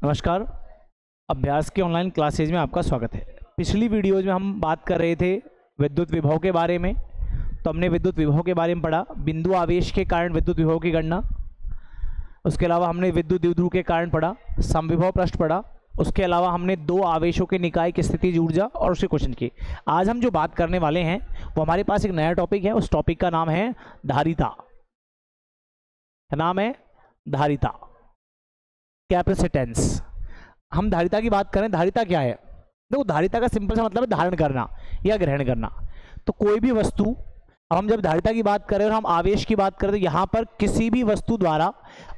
नमस्कार। अभ्यास के ऑनलाइन क्लासेज में आपका स्वागत है। पिछली वीडियोज में हम बात कर रहे थे विद्युत विभव के बारे में। तो हमने विद्युत विभव के बारे में पढ़ा, बिंदु आवेश के कारण विद्युत विभव की गणना। उसके अलावा हमने विद्युत द्विध्रुव के कारण पढ़ा, समविभव पृष्ठ पढ़ा। उसके अलावा हमने दो आवेशों के निकाय की स्थितिज ऊर्जा और उसके क्वेश्चन किए। आज हम जो बात करने वाले हैं वो हमारे पास एक नया टॉपिक है। उस टॉपिक का नाम है धारिता। नाम है धारिता, कैपेसिटेंस। हम धारिता की बात करें, धारिता क्या है? देखो, धारिता का सिंपल सा मतलब है धारण करना या ग्रहण करना। तो कोई भी वस्तु, अब हम जब धारिता की बात करें और हम आवेश की बात करें तो यहाँ पर किसी भी वस्तु द्वारा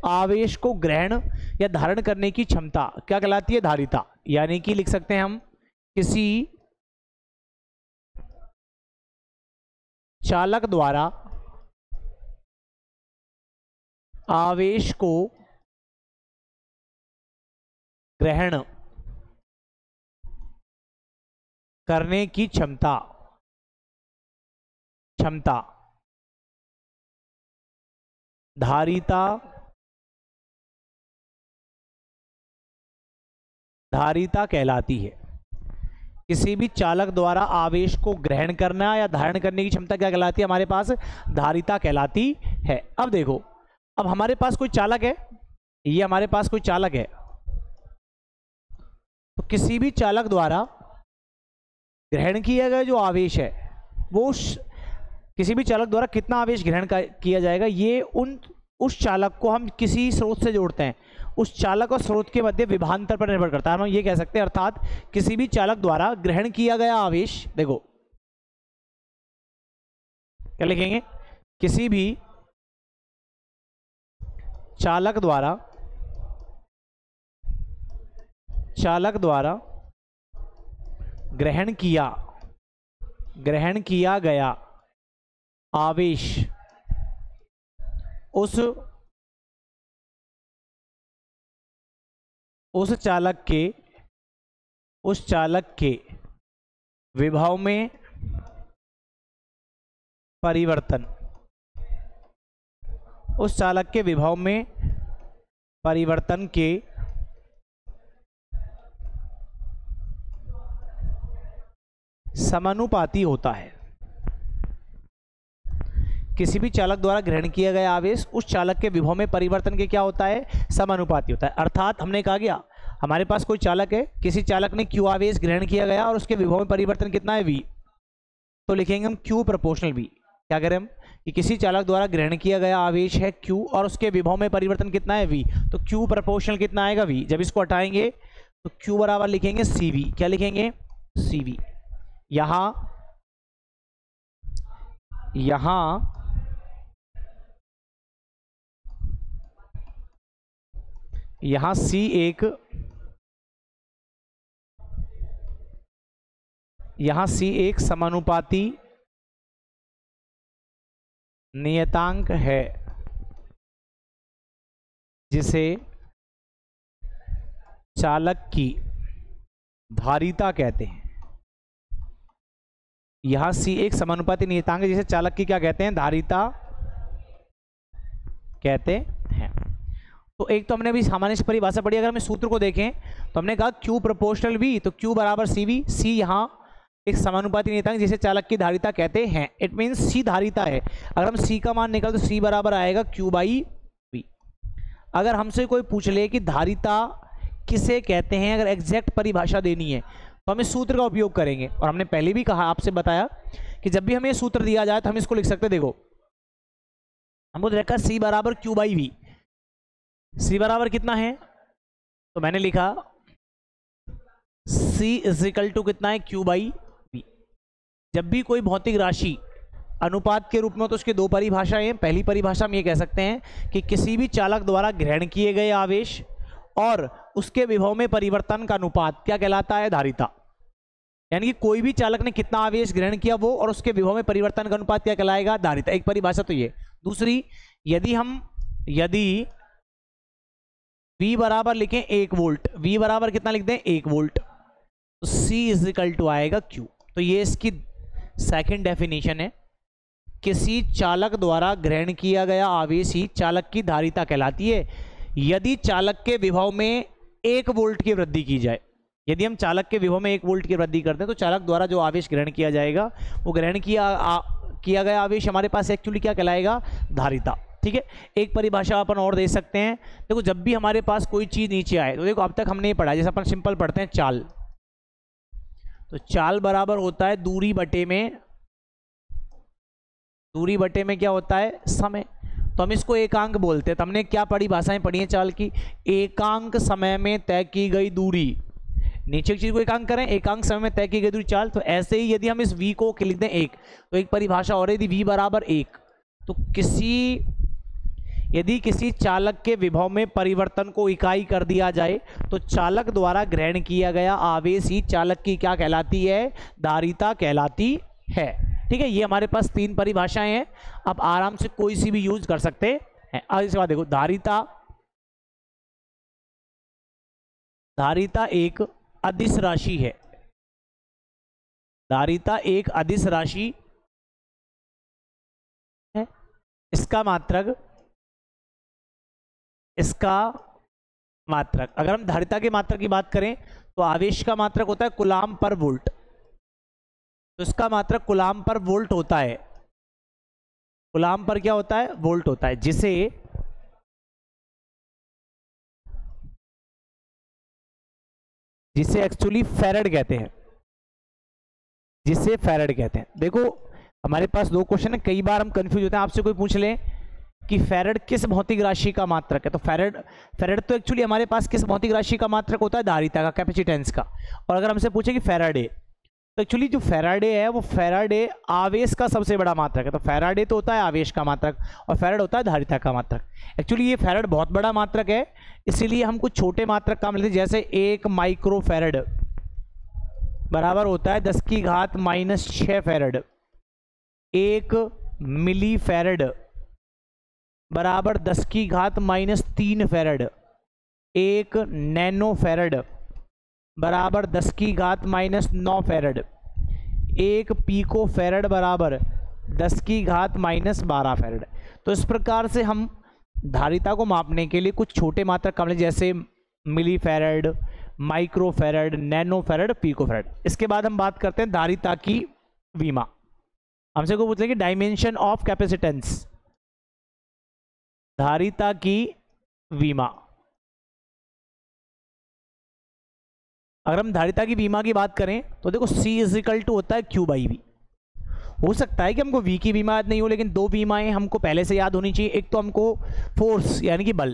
आवेश को ग्रहण या धारण करने की क्षमता क्या कहलाती है? धारिता। यानी कि लिख सकते हैं हम, किसी चालक द्वारा आवेश को ग्रहण करने की क्षमता धारिता कहलाती है। किसी भी चालक द्वारा आवेश को ग्रहण करना या धारण करने की क्षमता क्या कहलाती है? हमारे पास धारिता कहलाती है। अब देखो, अब हमारे पास कोई चालक है, ये हमारे पास कोई चालक है। तो किसी भी चालक द्वारा ग्रहण किया गया जो आवेश है वो किसी भी चालक द्वारा कितना आवेश ग्रहण किया जाएगा, ये उस चालक को हम किसी स्रोत से जोड़ते हैं। उस चालक और स्रोत के मध्य विभवांतर पर निर्भर करता है। हम ये कह सकते हैं, अर्थात किसी भी चालक द्वारा ग्रहण किया गया आवेश, देखो क्या लिखेंगे, किसी भी चालक द्वारा ग्रहण किया गया आवेश उस चालक के विभव में परिवर्तन, उस चालक के विभव में परिवर्तन के समानुपाती होता है। किसी भी चालक द्वारा ग्रहण किया गया आवेश उस चालक के विभव में परिवर्तन के क्या होता है? समानुपाती होता है। अर्थात हमने कहा गया, हमारे पास कोई चालक है, किसी चालक ने Q आवेश ग्रहण किया गया और उसके विभव में परिवर्तन कितना है? V। तो लिखेंगे हम Q प्रोपोर्शनल V। क्या करें हम कि किसी चालक द्वारा ग्रहण किया गया आवेश है Q और उसके विभव में परिवर्तन कितना है? V। तो Q प्रोपोर्शनल कितना आएगा? V। जब इसको हटाएंगे तो Q बराबर लिखेंगे CV। क्या लिखेंगे? CV। यहां C एक समानुपाती नियतांक है जिसे चालक की धारिता कहते हैं। यहां C एक समानुपाती नियतांक है जिसे चालक की क्या कहते हैं? धारिता कहते हैं। तो एक तो हमने अभी सामान्य से परिभाषा पढ़ी। अगर हम सूत्र को देखें तो हमने कहा Q प्रोपोर्शनल V, तो Q बराबर CV। C यहां एक समानुपाती नियतांक जिसे चालक की धारिता कहते हैं। इट मीन्स C धारिता है। अगर हम C का मान निकाल तो C बराबर आएगा Q बाई V। अगर हमसे कोई पूछ ले कि धारिता किसे कहते हैं, अगर एग्जैक्ट परिभाषा देनी है तो हम इस सूत्र का उपयोग करेंगे। और हमने पहले भी कहा, आपसे बताया कि जब भी हमें सूत्र दिया जाए तो हम इसको लिख सकते हैं। देखो, हमको देखा C बराबर Q बाई V। C बराबर कितना है? तो मैंने लिखा C इज इक्वल टू कितना है? Q by V। जब भी कोई भौतिक राशि अनुपात के रूप में, तो उसके दो परिभाषाएं हैं। पहली परिभाषा हम ये कह सकते हैं कि किसी भी चालक द्वारा ग्रहण किए गए आवेश और उसके विभव में परिवर्तन का अनुपात क्या कहलाता है? धारिता। यानी कि कोई भी चालक ने कितना आवेश ग्रहण किया वो और उसके विभव में परिवर्तन का अनुपात क्या कहलाएगा? धारिता। एक परिभाषा तो ये। दूसरी, यदि V बराबर लिखें 1 वोल्ट, V बराबर कितना लिख दें? 1 वोल्ट, तो C इज इक्वल टू आएगा Q। तो ये इसकी सेकंड डेफिनेशन है। किसी चालक द्वारा ग्रहण किया गया आवेश ही चालक की धारिता कहलाती है। यदि चालक के विभव में 1 वोल्ट की वृद्धि की जाए। यदि हम चालक के विभव में 1 वोल्ट की वृद्धि करते हैं तो चालक द्वारा जो आवेश ग्रहण किया जाएगा वो ग्रहण किया गया आवेश हमारे पास एक्चुअली क्या कहलाएगा, धारिता। ठीक है, एक परिभाषा अपन और दे सकते हैं। देखो जब भी हमारे पास कोई चीज नीचे आए तो देखो अब तक हमने ये पढ़ा, जैसे अपन सिंपल पढ़ते हैं चाल, तो चाल बराबर होता है दूरी बटे में, दूरी बटे में क्या होता है, समय। तो हम इसको एकांक बोलते हैं। तो हमने क्या पढ़ी, भाषाएं पढ़ी हैं चाल की, एकांक समय में तय की गई दूरी। नीचे की चीज को एकांक करें, एकांक समय में तय की गई दूरी चाल। तो ऐसे ही यदि हम इस v को लिख दें 1, तो एक परिभाषा और यदि v बराबर 1, तो यदि किसी चालक के विभव में परिवर्तन को इकाई कर दिया जाए तो चालक द्वारा ग्रहण किया गया आवेश ही चालक की क्या कहलाती है, धारिता कहलाती है। ठीक है, ये हमारे पास 3 परिभाषाएं हैं, आप आराम से कोई सी भी यूज कर सकते हैं। अब इसके बाद देखो धारिता, धारिता एक अदिश राशि है। धारिता एक अदिश राशि है। इसका मात्रक, अगर हम धारिता के मात्रक की बात करें तो आवेश का मात्रक होता है कूलाम पर वोल्ट, तो इसका मात्रक कूलाम पर वोल्ट होता है। कूलाम पर क्या होता है, वोल्ट होता है, जिसे एक्चुअली फैराड कहते हैं, जिसे फैराड कहते हैं। देखो हमारे पास 2 क्वेश्चन है, कई बार हम कंफ्यूज होते हैं। आपसे कोई पूछ ले कि फैराड किस भौतिक राशि का मात्रक है, तो फैराड तो एक्चुअली हमारे पास किस भौतिक राशि का मात्रक होता है, धारिता का, कैपेसिटेंस का। और अगर हमसे पूछे कि फैराडे, तो एक्चुअली जो फैराडे है वो फैराडे आवेश का सबसे बड़ा मात्रक है। तो फैराडे तो होता है आवेश का मात्रक और फैराड होता है धारिता का मात्रक। एक्चुअली ये फैराड बहुत बड़ा मात्रक है, इसीलिए हम कुछ छोटे मात्रक काम लेते हैं, जैसे 1 माइक्रो फैराड बराबर होता है 10⁻⁻6 फैराड। 1 मिली फैराड बराबर 10⁻³ फैराड। 1 नैनो फैराड बराबर 10⁻⁹ फैराड। 1 पीको फैराड बराबर 10⁻12 फैराड। तो इस प्रकार से हम धारिता को मापने के लिए कुछ छोटे मात्रक काम लेते, जैसे milli farad, micro farad, nano farad, pico farad. इसके बाद हम बात करते हैं धारिता की विमा। हमसे को पूछते हैं कि डायमेंशन ऑफ कैपेसिटेंस, धारिता की विमा। अगर हम धारिता की विमा की बात करें तो देखो C = होता है Q/V। हो सकता है कि हमको V की विमा याद नहीं हो, लेकिन 2 विमाएं हमको पहले से याद होनी चाहिए। एक तो हमको फोर्स यानी कि बल,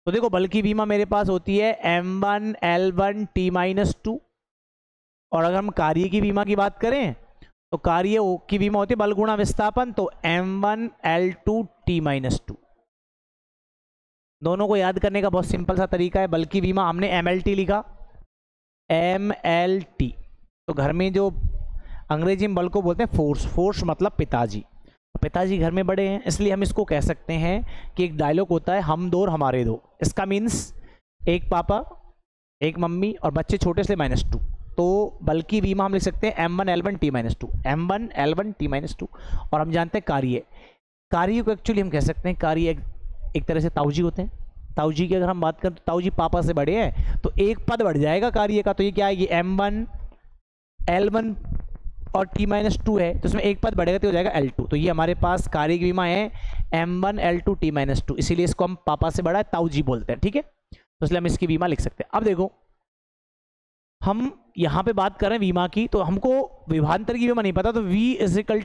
तो देखो बल की विमा मेरे पास होती है m1 L1 T-2। और अगर हम कार्य की विमा की बात करें तो कार्य की विमा होती है बल गुणा विस्थापन, तो m1 L2 T-2। दोनों को याद करने का बहुत सिंपल सा तरीका है। बल की विमा हमने MLT लिखा, MLT, तो घर में जो अंग्रेजी में बल को बोलते हैं फोर्स, फोर्स मतलब पिताजी। पिताजी घर में बड़े हैं, इसलिए हम इसको कह सकते हैं कि एक डायलॉग होता है हम दो और हमारे दो। इसका मीन्स एक पापा, एक मम्मी और बच्चे छोटे से -2। तो बल की विमा हम लिख सकते हैं m1 L1 T-2, m1 L1 T-2। और हम जानते हैं कार्य को एक्चुअली हम कह सकते हैं कार्य एक तरह से ताऊजी होते हैं। ताऊजी की अगर हम बात करें तो ताऊजी पापा से बड़े हैं, तो एक पद बढ़ जाएगा कार्य का। तो ये क्या है, ये m1 L1 और T-2 है, तो इसमें एक पद बढ़ेगा तो हो जाएगा L2। तो ये हमारे पास कार्य की विमा है m1 L2 T-2, इसीलिए इसको हम पापा से बड़ा है ताऊजी बोलते हैं। ठीक है, तो इसलिए हम इसकी विमा लिख सकते हैं। अब देखो हम यहाँ पे बात कर रहे हैं विमा की, तो हमको विभवांतर की विमा नहीं पता, तो V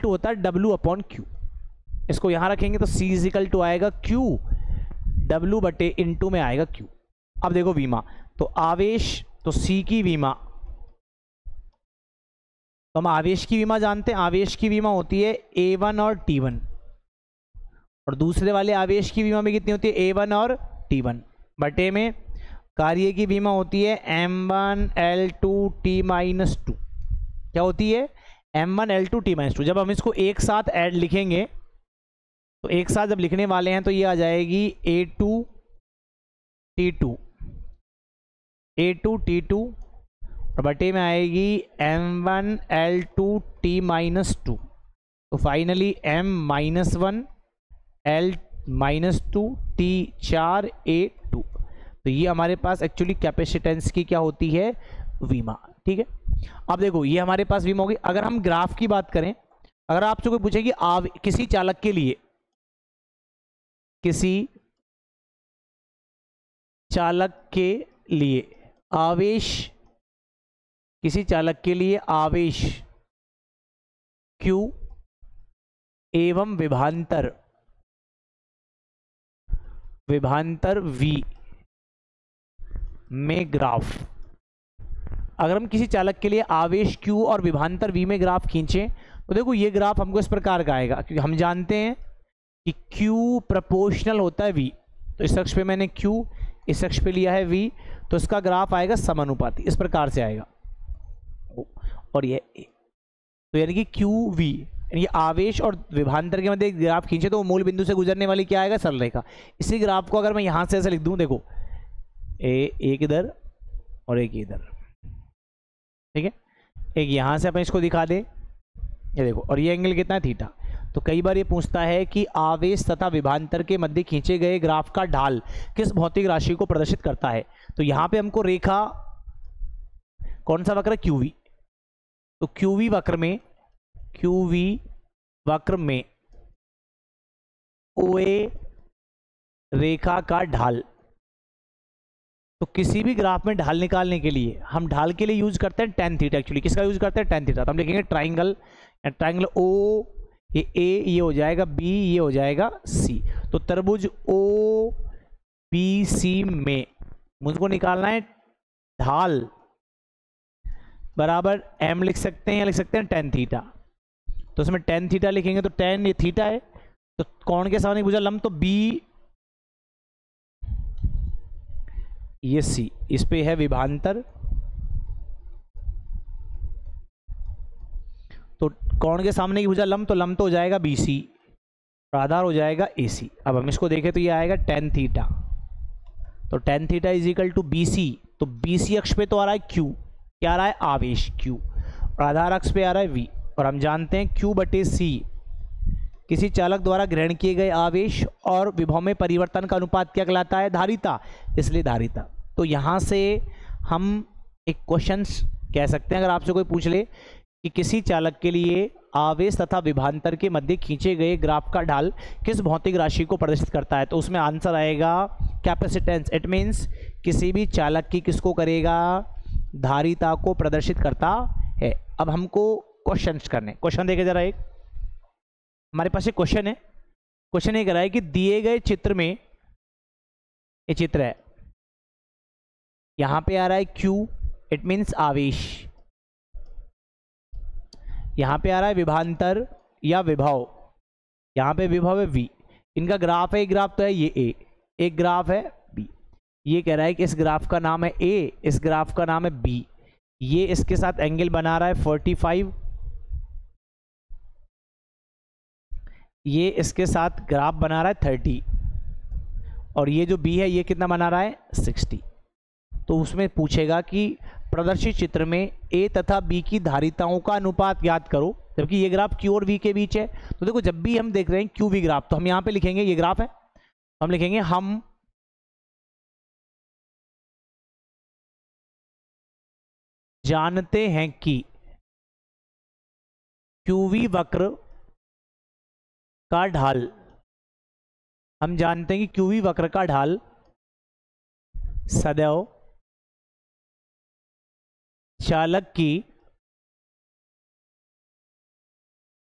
= होता है W/Q। इसको यहाँ रखेंगे तो C = आएगा Q, W/* में आएगा Q। अब देखो विमा, तो आवेश, तो C की विमा, तो हम आवेश की विमा जानते हैं। आवेश की विमा होती है A1 और T1, और दूसरे वाले आवेश की विमा में कितनी होती है, A1 और T1 बटे में कार्य की विमा होती है m1 L2 T-2। क्या होती है, m1 L2 T-2। जब हम इसको एक साथ ऐड लिखेंगे, तो एक साथ जब लिखने वाले हैं तो ये आ जाएगी A2 T2, A2 T2 और बटे में आएगी m1 L2 T-2। तो finally m-1 L-2 T4 A2। तो तो ये हमारे पास एक्चुअली कैपेसिटेंस की क्या होती है, वीमा। ठीक है, अब देखो ये हमारे पास वीमा होगी। अगर हम ग्राफ की बात करें, अगर आपसे कोई पूछे कि किसी चालक के लिए, किसी चालक के लिए आवेश, किसी चालक के लिए आवेश Q एवं विभवांतर V में ग्राफ, अगर हम किसी चालक के लिए आवेश Q और विभवांतर V में ग्राफ खींचें तो देखो ये ग्राफ हमको इस प्रकार का आएगा, क्योंकि हम जानते हैं कि Q प्रोपोर्शनल होता है V। तो इस अक्ष पे मैंने Q, इस अक्ष पे लिया है V, तो इसका ग्राफ आएगा समानुपाती, इस प्रकार से आएगा। और ये तो यानी कि QV, ये आवेश और विभवांतर के मध्य ग्राफ खींचे तो वो मूल बिंदु से गुजरने वाली क्या आएगा, सरल रेखा। इसी ग्राफ को अगर मैं यहां से ऐसे लिख दूं, देखो एक इधर और एक इधर, ठीक है, एक यहां से अपन इसको दिखा दे, ये देखो, और ये एंगल कितना है, थीटा। तो कई बार ये पूछता है कि आवेश तथा विभवांतर के मध्य खींचे गए ग्राफ का ढाल किस भौतिक राशि को प्रदर्शित करता है। तो यहां पे हमको रेखा कौन सा वक्र है, QV। तो QV वक्र में OA रेखा का ढाल, तो किसी भी ग्राफ में ढाल निकालने के लिए हम ढाल के लिए यूज करते हैं tan थीटा। एक्चुअली किसका यूज करते हैं, tan थीटा। तो हम लिखेंगे ट्राइंगल O, ये A ये हो जाएगा B, ये हो जाएगा C। तो तरबुज OBC में मुझको निकालना है ढाल बराबर M लिख सकते हैं या लिख सकते हैं tan थीटा। तो उसमें tan थीटा लिखेंगे तो tan ये थीटा है, तो कोण के सामने भुजा लंब, तो B ये C, इस पे है विभवांतर, तो कोण के सामने की भुजा लंब, तो लंब तो हो जाएगा BC और आधार हो जाएगा AC। अब हम इसको देखें तो ये आएगा tan थीटा। तो tan theta is equal to BC। तो BC अक्ष पे तो आ रहा है Q, क्या आ रहा है, आवेश Q, और आधार अक्ष पे आ रहा है V। और हम जानते हैं Q/C किसी चालक द्वारा ग्रहण किए गए आवेश और विभव में परिवर्तन का अनुपात क्या कहलाता है, धारिता, इसलिए धारिता। तो यहाँ से हम एक क्वेश्चन कह सकते हैं, अगर आपसे कोई पूछ ले कि किसी चालक के लिए आवेश तथा विभवांतर के मध्य खींचे गए ग्राफ का ढाल किस भौतिक राशि को प्रदर्शित करता है, तो उसमें आंसर आएगा कैपेसिटेंस। इट मीन्स किसी भी चालक की किसको करेगा, धारिता को प्रदर्शित करता है। अब हमको क्वेश्चंस करने, क्वेश्चन देखे जरा। एक हमारे पास एक क्वेश्चन है, क्वेश्चन ये कह रहा है कि दिए गए चित्र में, ये चित्र है, यहां पे आ रहा है Q, इट मीन्स आवेश, यहां पे आ रहा है विभवांतर या विभव, यहां पे विभव है V, इनका ग्राफ है, एक ग्राफ तो है ये A, एक ग्राफ है B। ये कह रहा है कि इस ग्राफ का नाम है A, इस ग्राफ का नाम है B, ये इसके साथ एंगल बना रहा है 45, ये इसके साथ ग्राफ बना रहा है 30, और ये जो B है ये कितना बना रहा है 60। तो उसमें पूछेगा कि प्रदर्शित चित्र में A तथा B की धारिताओं का अनुपात याद करो, जबकि ये ग्राफ Q और V के बीच है। तो देखो जब भी हम देख रहे हैं QV ग्राफ, तो हम यहां पे लिखेंगे, ये ग्राफ है, हम लिखेंगे हम जानते हैं कि QV वक्र का ढाल, हम जानते हैं कि QV वक्र का ढाल सदैव चालक की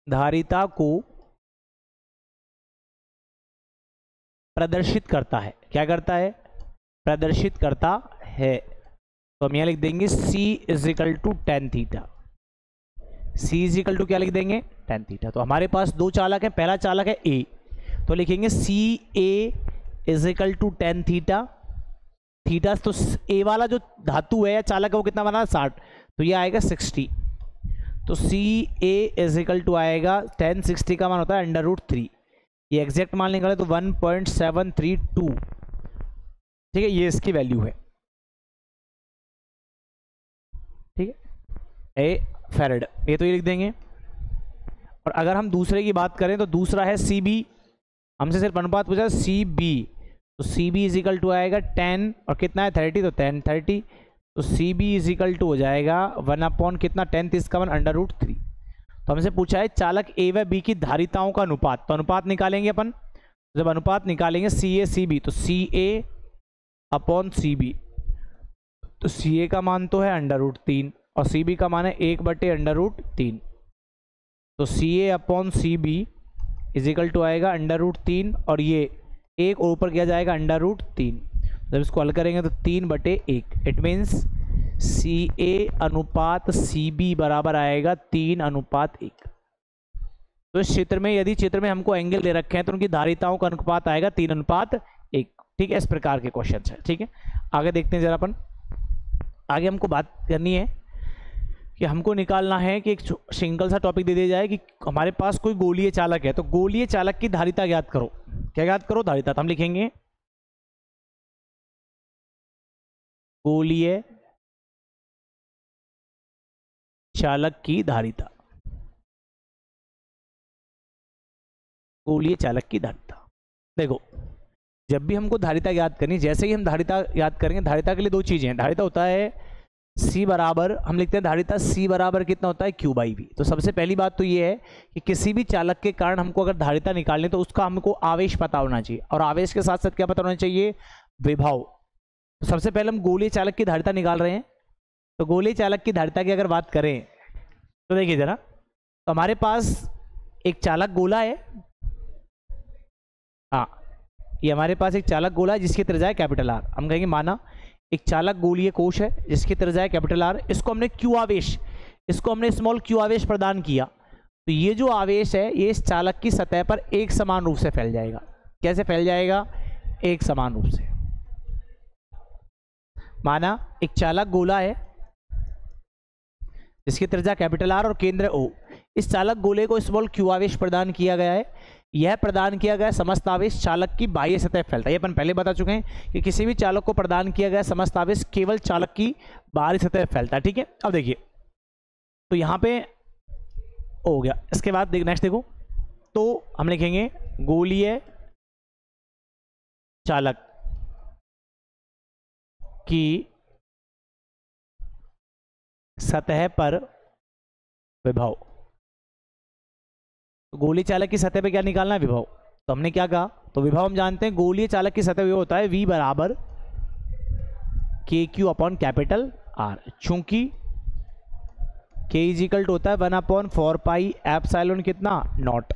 धारिता को प्रदर्शित करता है। क्या करता है, प्रदर्शित करता है। तो हम यहां लिख देंगे C is equal to tan theta, C is equal to क्या लिख देंगे, tan थीटा। तो हमारे पास दो चालक है, पहला चालक है A, तो लिखेंगे CA is equal to tan theta. Theta तो A वाला जो धातु है या चालक है वो कितना बना, 60, तो ये आएगा 60। तो CA इज इक्वल टू आएगा tan 60 का मान होता है √3, ये एग्जैक्ट मान निकाले तो 1.732, ठीक है, ये इसकी वैल्यू है, ठीक है, ए फैरेड, ये तो ये लिख देंगे। और अगर हम दूसरे की बात करें तो दूसरा है CB, हमसे सिर्फ अनुपात पूछा, CB तो C B is equal to आएगा 10 और कितना है 30, तो 10 30, तो C B is equal to हो जाएगा 1 कितना 10 इसका 1 √3। तो हमसे पूछा है चालक ए व बी की धारिताओं का अनुपात, तो अनुपात निकालेंगे अपन। जब अनुपात निकालेंगे सी ए सी बी, तो C A upon C B, तो सी ए का मान तो है √3 और सी बी का मान है 1/√3, तो C A upon C B is equal to आएगा √3 और ये एक ऊपर किया जाएगा √3। जब इसको हल करेंगे तो 3/1, इट मीन्स सी ए अनुपात सी बी बराबर आएगा 3:1। तो इस चित्र में, यदि चित्र में हमको एंगल दे रखे हैं तो उनकी धारिताओं का अनुपात आएगा 3:1। ठीक है, इस प्रकार के क्वेश्चन है। ठीक है, आगे देखते हैं जरा अपन। आगे हमको बात करनी है कि हमको निकालना है कि एक सिंगल सा टॉपिक दे दिया जाए कि हमारे पास कोई गोलीय चालक है, तो गोलीय चालक की धारिता ज्ञात करो। क्या ज्ञात करो? धारिता। तो हम लिखेंगे गोलीय चालक की धारिता। गोलीय चालक की धारिता। देखो, जब भी हमको धारिता ज्ञात करनी, जैसे ही हम धारिता ज्ञात करेंगे, धारिता के लिए दो चीजें हैं। धारिता होता है C बराबर, हम लिखते हैं धारिता C बराबर कितना होता है Q/V। तो सबसे पहली बात तो ये है कि किसी भी चालक के कारण हमको अगर धारिता निकालनी तो उसका हमको आवेश पता होना चाहिए, और आवेश के साथ साथ क्या पता होना चाहिए? विभव। तो सबसे पहले हम गोलीय चालक की धारिता निकाल रहे हैं। तो गोलीय चालक की धारिता की अगर बात करें तो देखिए जरा, तो हमारे पास एक चालक गोला है। हाँ, ये हमारे पास एक चालक गोला है जिसकी त्रिज्या है R। हम कहेंगे माना एक चालक गोलीय कोश है जिसकी त्रिज्या है R। इसको हमने Q आवेश, इसको हमने स्मॉल Q आवेश प्रदान किया, तो ये जो आवेश है ये इस चालक की सतह पर एक समान रूप से फैल जाएगा। कैसे फैल जाएगा? एक समान रूप से। माना एक चालक गोला है जिसकी त्रिज्या R और केंद्र O। इस चालक गोले को स्मॉल Q आवेश प्रदान किया गया है। यह प्रदान किया गया समस्त आवेश चालक की बाह्य सतह फैलता है। ये अपन पहले बता चुके हैं कि किसी भी चालक को प्रदान किया गया समस्त आवेश केवल चालक की बाहरी सतह फैलता है। ठीक है, अब देखिए, तो यहाँ पे हो गया। इसके बाद नेक्स्ट देखो, तो हम लिखेंगे गोलीय चालक की सतह पर विभव। तो गोलीय चालक की सतह पे क्या निकालना है? विभव। तो हमने क्या कहा? तो विभव हम जानते हैं गोलीय चालक की सतह विभव होता है V बराबर KQ/R। चूंकि K इज इक्वल टू होता है 1/4πε कितना नॉट,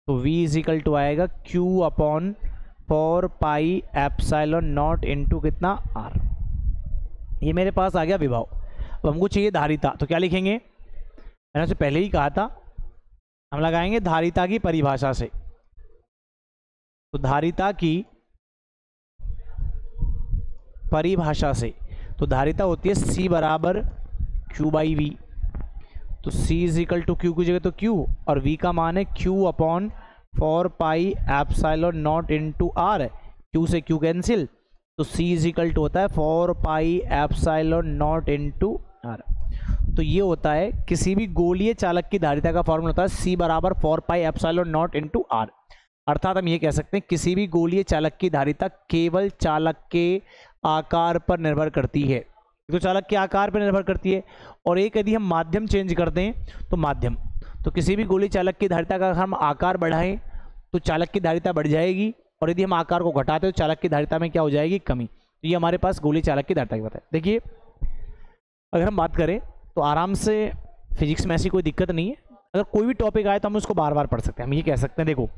तो V इज इक्वल टू आएगा Q/4πε0 इंटू कितना R। ये मेरे पास आ गया विभव। अब हमको चाहिए धारिता, तो क्या लिखेंगे? मैंने उससे पहले ही कहा था, हम लगाएंगे धारिता की परिभाषा से। तो धारिता की परिभाषा से, तो धारिता होती है C बराबर Q/V। तो C is equal to Q की जगह तो Q और V का मान है Q/4πε0 इंटू R। Q से Q कैंसिल, तो C इज इक्वल टू होता है 4πε0 इंटू R। तो ये होता है किसी भी गोलीय चालक की धारिता का फॉर्मूला होता है C बराबर 4πε0 इंटू R। अर्थात हम ये कह सकते हैं किसी भी गोलीय चालक की धारिता केवल चालक के आकार पर निर्भर करती है। तो चालक के आकार पर निर्भर करती है, और एक यदि हम माध्यम चेंज कर दें तो माध्यम, तो किसी भी गोलीय चालक की धारिता का अगर हम आकार बढ़ाएं तो चालक की धारिता बढ़ जाएगी, और यदि हम आकार को घटाते तो चालक की धारिता में क्या हो जाएगी? कमी। तो ये हमारे पास गोलीय चालक की धारिता की बात है। देखिए, अगर हम बात करें तो आराम से फिजिक्स में ऐसी कोई दिक्कत नहीं है। अगर कोई भी टॉपिक आए तो हम उसको बार बार पढ़ सकते हैं। हम ये कह सकते हैं, देखो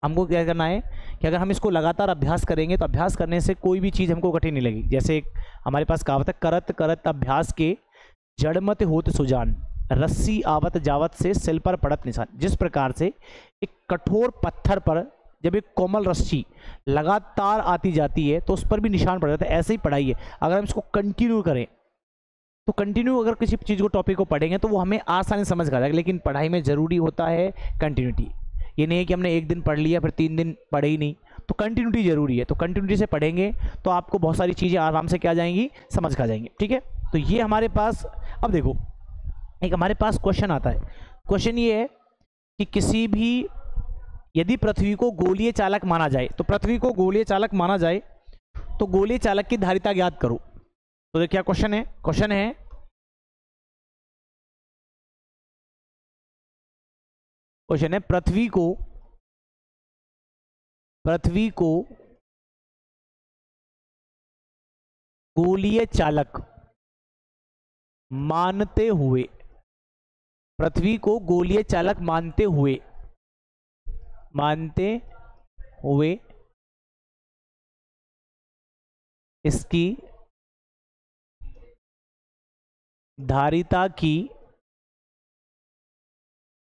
हमको क्या करना है कि अगर हम इसको लगातार अभ्यास करेंगे तो अभ्यास करने से कोई भी चीज़ हमको कठिन नहीं लगेगी। जैसे एक हमारे पास कहावत है, करत करत अभ्यास के जड़मत होत सुजान, रस्सी आवत जावत से सिल पर पड़त निशान। जिस प्रकार से एक कठोर पत्थर पर जब एक कोमल रस्सी लगातार आती जाती है तो उस पर भी निशान पड़ जाता है, ऐसे ही पढ़ाई है। अगर हम इसको कंटिन्यू करें तो कंटिन्यू अगर किसी चीज़ को टॉपिक को पढ़ेंगे तो वो हमें आसानी से समझ आ जाएगा। लेकिन पढ़ाई में ज़रूरी होता है कंटिन्यूटी। ये नहीं है कि हमने एक दिन पढ़ लिया फिर 3 दिन पढ़े ही नहीं, तो कंटिन्यूटी जरूरी है। तो कंटिन्यूटी से पढ़ेंगे तो आपको बहुत सारी चीज़ें आराम से क्या जाएंगी, समझ आ जाएंगी। ठीक है, तो ये हमारे पास, अब देखो एक हमारे पास क्वेश्चन आता है। क्वेश्चन ये है कि किसी भी यदि पृथ्वी को गोलीय चालक माना जाए, तो पृथ्वी को गोलीय चालक माना जाए तो गोलीय चालक की धारिता ज्ञात करो। तो देखिए क्या क्वेश्चन है, क्वेश्चन है पृथ्वी को गोलीय चालक मानते हुए, पृथ्वी को गोलीय चालक मानते हुए इसकी धारिता की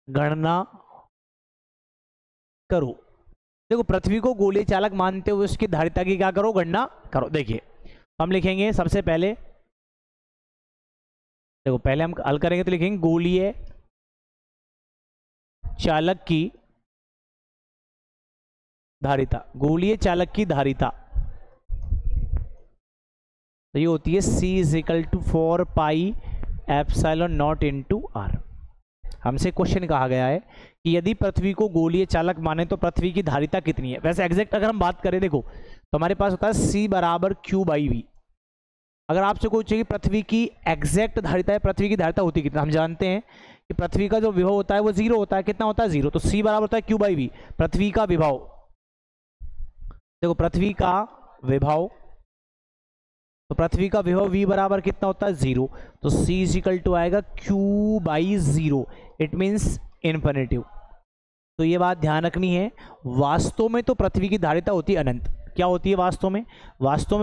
गणना करो। देखो पृथ्वी को गोलीय चालक मानते हुए उसकी धारिता की क्या करो, गणना करो। देखिए हम लिखेंगे सबसे पहले, देखो पहले हम हल करेंगे तो लिखेंगे गोलीय चालक की धारिता, गोलीय चालक की धारिता तो ये होती है C = 4 pi epsilon naught into R. हमसे क्वेश्चन कहा गया है कि यदि पृथ्वी को गोलीय चालक माने तो पृथ्वी की धारिता कितनी है। वैसे एग्जैक्ट अगर हम बात करें देखो तो हमारे पास होता है C = Q/V। अगर आपसे कोई चाहिए पृथ्वी की एग्जैक्ट धारिता है, पृथ्वी की धारिता होती है कितना, हम जानते हैं कि पृथ्वी का जो विभव होता है वो 0 होता है। कितना होता है, 0। तो C बराबर होता है Q/V, पृथ्वी का विभव। देखो पृथ्वी का विभव, तो पृथ्वी का विभव V बराबर कितना होता है, 0। तो C = आएगा Q/0, इट मीन्स इन्फिनिटिव। तो ये बात ध्यान रखनी है। वास्तव में तो पृथ्वी की धारिता होती है अनंत। क्या होती है वास्तव में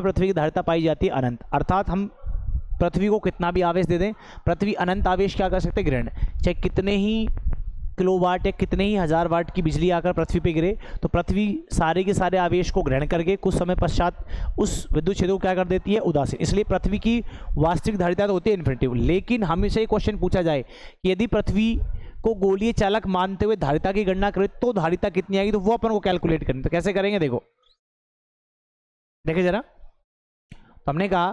पृथ्वी की धारिता पाई जाती है अनंत। अर्थात हम पृथ्वी को कितना भी आवेश दे दें, पृथ्वी अनंत आवेश क्या कर सकते हैं, ग्रहण। चाहे कितने ही किलोवाट या कितने ही हजार वाट की बिजली आकर पृथ्वी पे गिरे तो पृथ्वी सारे के सारे आवेश को ग्रहण करके कुछ समय पश्चात उस विद्युत क्षेत्र को क्या कर देती है, उदासीन। इसलिए पृथ्वी की वास्तविक धारिता तो होती है इन्फिनिटिव। लेकिन हमें क्वेश्चन पूछा जाए कि यदि पृथ्वी को गोलीय चालक मानते हुए धारिता की गणना करें तो धारिता कितनी आएगी, तो वो अपन को कैलकुलेट करें। तो कैसे करेंगे, देखो देखिए जरा। तो हमने कहा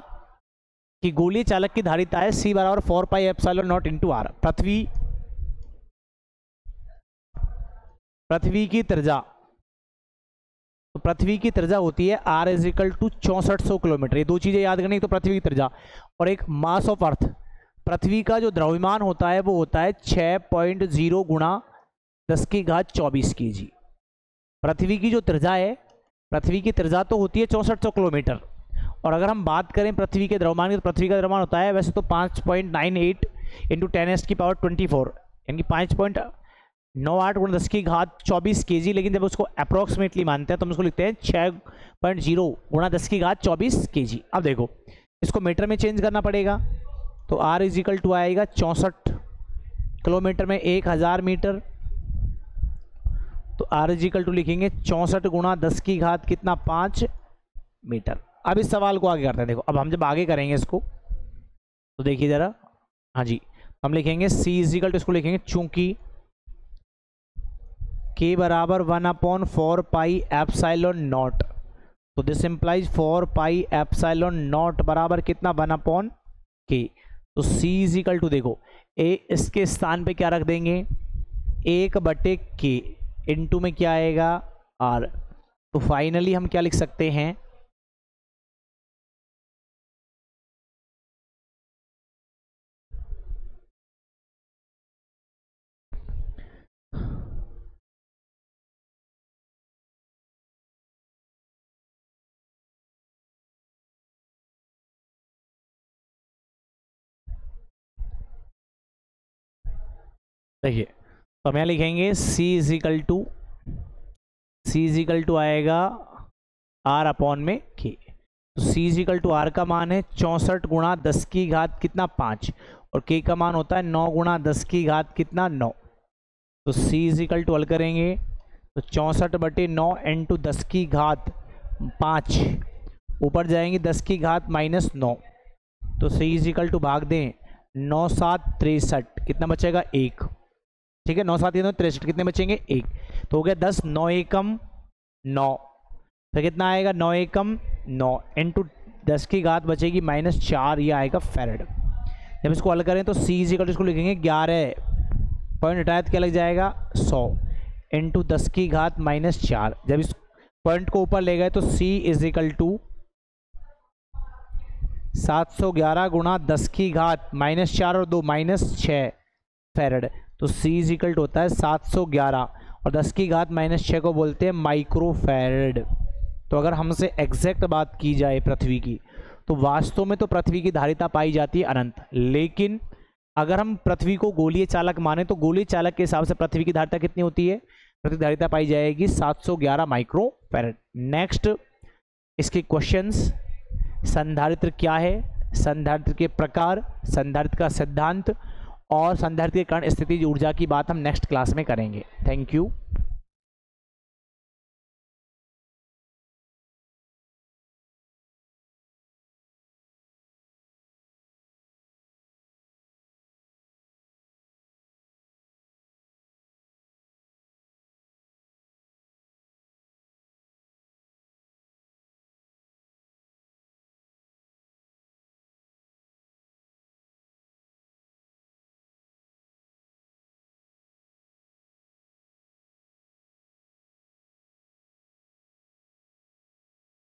कि गोलीय चालक की धारिता है C = 4 pi epsilon naught into R. पृथ्वी की त्रिज्या, तो पृथ्वी की त्रिज्या होती है R = 6400 किलोमीटर। ये दो चीजें याद करनी, तो पृथ्वी की त्रिज्या और एक मास ऑफ अर्थ। पृथ्वी का जो द्रव्यमान होता है वो होता है 6.0 × 10⁻24 kg। पृथ्वी की जो त्रिज्या है, पृथ्वी की त्रिज्या तो होती है 6400 किलोमीटर। और अगर हम बात करें पृथ्वी के द्रव्यमान की, तो पृथ्वी का द्रव्यमान होता है वैसे तो 5.98 × 10⁻24 यानी 5.98 × 10⁻24 kg। लेकिन जब उसको अप्रोक्सीमेटली मानते हैं तो हम उसको लिखते हैं 6.0 × 10⁻24 kg। अब देखो इसको मीटर में चेंज करना पड़ेगा, तो R = आएगा 64 किलोमीटर में 1000 मीटर। तो R = लिखेंगे 64 × 10⁻5 मीटर। अब इस सवाल को आगे करते हैं। देखो अब हम जब आगे करेंगे इसको तो देखिए जरा, हाँ जी, हम लिखेंगे C = इसको लिखेंगे चूंकि K बराबर 1/4 पाई एप्सिलॉन नॉट, तो this implies 4 pi epsilon not बराबर कितना, 1/K। तो C = देखो इसके स्थान पे क्या रख देंगे, 1/K इनटू में क्या आएगा, R। तो फाइनली हम क्या लिख सकते हैं, देखिए तो हम यहाँ लिखेंगे C = आएगा R/K। तो C = R का मान है 64 × 10⁻5 और K का मान होता है 9 × 10⁻9। तो C = हल करेंगे तो 64/9 × 10⁻5 ऊपर जाएंगे 10⁻−9। तो C = भाग दें 9 7 63, कितना बचेगा 1। ठीक है, 9 7 63, कितने बचेंगे 1। तो हो गया 10, 9 एकम 9, फिर कितना आएगा 9 एकम 9 इंटू 10⁻, बचेगी -4, ये आएगा फैरेड। जब इसको हल करें तो C = इसको लिखेंगे 11 पॉइंट हटाया क्या लग जाएगा 100 इंटू 10 की घात -4। जब इस पॉइंट को ऊपर ले गए तो C इज इक्वल टू 711 गुणा 10 की घात -4 और 2 -6 फेरेड। तो C इज इक्वल टू होता है 711 और 10 की घात -6 को बोलते हैं माइक्रो फेरेड। तो अगर हमसे एग्जैक्ट बात की जाए पृथ्वी की, तो वास्तव में तो पृथ्वी की धारिता पाई जाती है अनंत, लेकिन अगर हम पृथ्वी को गोलीय चालक माने तो गोलीय चालक के हिसाब से पृथ्वी की धारिता कितनी होती है? पृथ्वी धारिता पाई जाएगी 711 माइक्रो फेरेड। नेक्स्ट इसके क्वेश्चंस, संधारित्र क्या है, संधारित्र के प्रकार, संधारित्र का सिद्धांत और संधारित्र के कारण स्थितिज ऊर्जा की बात हम नेक्स्ट क्लास में करेंगे। Thank you.